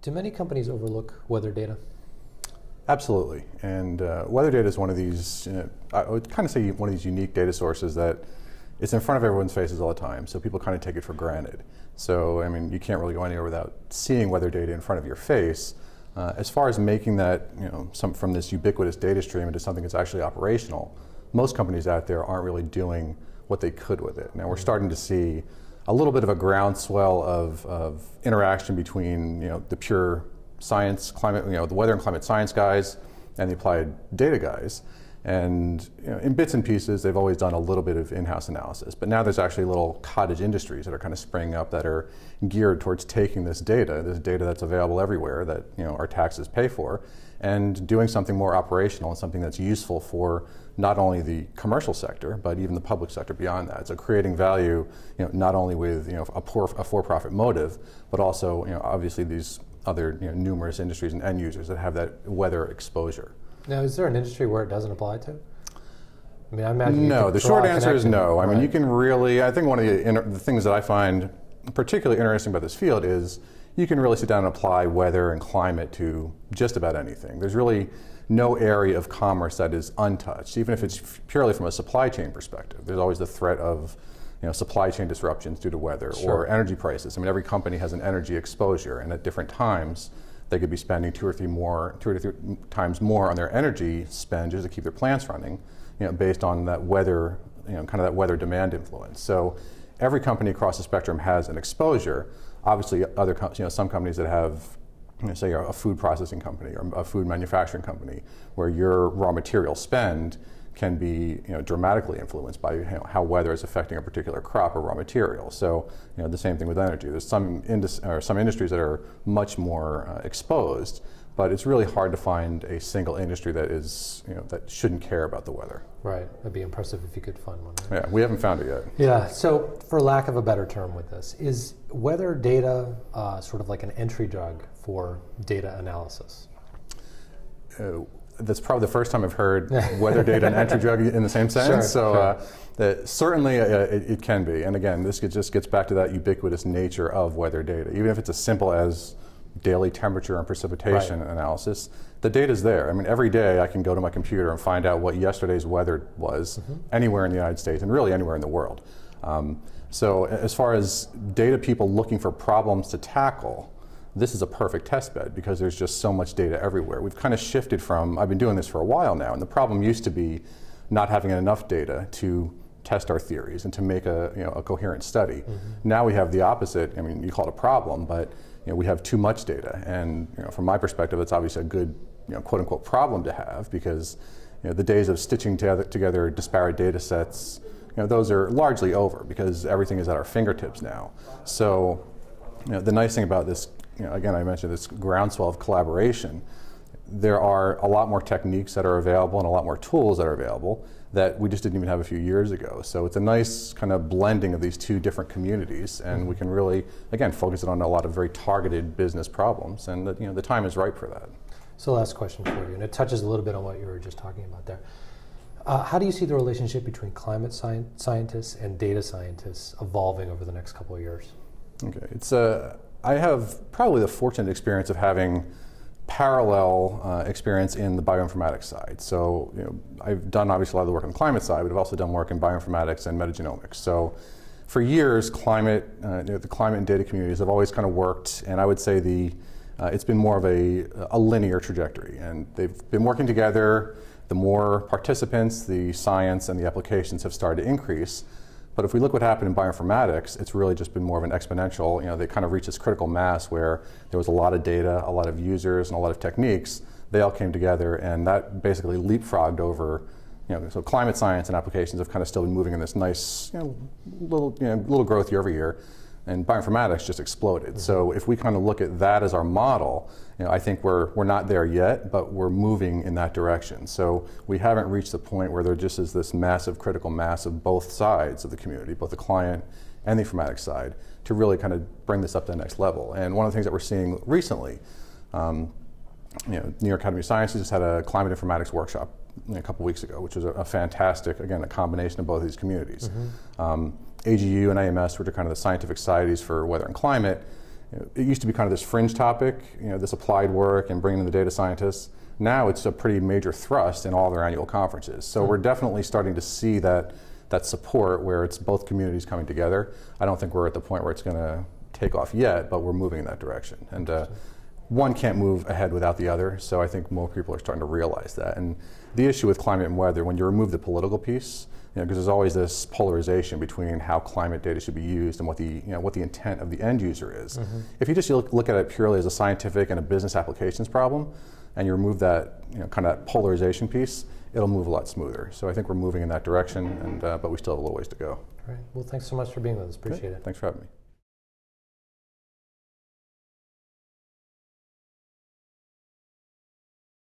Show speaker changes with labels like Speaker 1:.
Speaker 1: Do many companies overlook weather data?
Speaker 2: Absolutely, and weather data is one of these, I would kind of say one of these unique data sources that it's in front of everyone's faces all the time, so people kind of take it for granted. So, I mean, you can't really go anywhere without seeing weather data in front of your face. As far as making that, from this ubiquitous data stream into something that's actually operational, most companies out there aren't really doing what they could with it. Now we're starting to see a little bit of a groundswell of interaction between, the pure science, climate, the weather and climate science guys and the applied data guys. And in bits and pieces, they've always done a little bit of in-house analysis. But now there's actually little cottage industries that are kind of springing up that are geared towards taking this data that's available everywhere that our taxes pay for, and doing something more operational and something that's useful for not only the commercial sector, but even the public sector beyond that. So creating value, not only with a for-profit motive, but also obviously these other numerous industries and end users that have that weather exposure.
Speaker 1: Now, is there an industry where it doesn't apply to? I mean, I imagine.
Speaker 2: No, the short answer is no. I mean,
Speaker 1: Right.
Speaker 2: you can really, I think one of the things that I find particularly interesting about this field is you can really sit down and apply weather and climate to just about anything. There's really no area of commerce that is untouched, even if it's purely from a supply chain perspective. There's always the threat of supply chain disruptions due to weather or energy prices. I mean, every company has an energy exposure, and at different times, they could be spending two or three times more on their energy spend just to keep their plants running, based on that weather, kind of that weather demand influence. So every company across the spectrum has an exposure. Obviously, some companies that have, say, a food processing company or a food manufacturing company, where your raw material spend can be dramatically influenced by how weather is affecting a particular crop or raw material. So the same thing with energy. There's some industries that are much more exposed, but it's really hard to find a single industry that is that shouldn't care about the weather.
Speaker 1: Right, that'd be impressive if you could find one.
Speaker 2: Right? Yeah, we haven't found it yet.
Speaker 1: Yeah. So, for lack of a better term with this, is weather data sort of like an entry drug for data analysis?
Speaker 2: That's probably the first time I've heard weather data and entry drug in the same sentence. Certainly it can be. And again, this just gets back to that ubiquitous nature of weather data. Even if it's as simple as daily temperature and precipitation analysis, the data's there. I mean, every day I can go to my computer and find out what yesterday's weather was anywhere in the United States and really anywhere in the world. So as far as data people looking for problems to tackle, this is a perfect test bed because there's just so much data everywhere. We've kind of shifted from, I've been doing this for a while now, and the problem used to be not having enough data to test our theories and to make a coherent study. Now we have the opposite. I mean, you call it a problem, but we have too much data, and from my perspective, it's obviously a good quote unquote problem to have, because the days of stitching together disparate data sets, those are largely over because everything is at our fingertips now. So the nice thing about this, again, I mentioned this groundswell of collaboration. There are a lot more techniques that are available and a lot more tools that are available that we just didn't even have a few years ago. So it's a nice kind of blending of these two different communities, and we can really, again, focus it on a lot of very targeted business problems, and the time is ripe for that.
Speaker 1: So last question for you, and it touches a little bit on what you were just talking about there. How do you see the relationship between climate scientists and data scientists evolving over the next couple of years?
Speaker 2: Okay, I have probably the fortunate experience of having parallel experience in the bioinformatics side. So I've done obviously a lot of the work on the climate side, but I've also done work in bioinformatics and metagenomics. So for years, the climate and data communities have always kind of worked, and I would say it's been more of a linear trajectory, and they've been working together. The more participants, the science and the applications have started to increase. But if we look what happened in bioinformatics, it's really just been more of an exponential. They kind of reached this critical mass where there was a lot of data, a lot of users, and a lot of techniques. They all came together, and that basically leapfrogged over. So climate science and applications have kind of still been moving in this nice, little growth year over year, and bioinformatics just exploded. So if we kind of look at that as our model, I think we're not there yet, but we're moving in that direction. So we haven't reached the point where there just is this massive critical mass of both sides of the community, both the client and the informatics side, to really kind of bring this up to the next level. And one of the things that we're seeing recently, New York Academy of Sciences just had a climate informatics workshop a couple weeks ago, which was a fantastic, again, a combination of both of these communities. AGU and AMS, which are kind of the scientific societies for weather and climate, it used to be kind of this fringe topic, this applied work and bringing in the data scientists. Now it's a pretty major thrust in all their annual conferences. So we're definitely starting to see that support where it's both communities coming together. I don't think we're at the point where it's going to take off yet, but we're moving in that direction. And one can't move ahead without the other, so I think more people are starting to realize that. And the issue with climate and weather, when you remove the political piece, because there's always this polarization between how climate data should be used and what the intent of the end user is. If you just look at it purely as a scientific and a business applications problem, and you remove that kind of that polarization piece, it'll move a lot smoother. So I think we're moving in that direction, and but we still have a little ways to go.
Speaker 1: All right. Well, thanks so much for being with us. Appreciate it.
Speaker 2: Thanks for having me.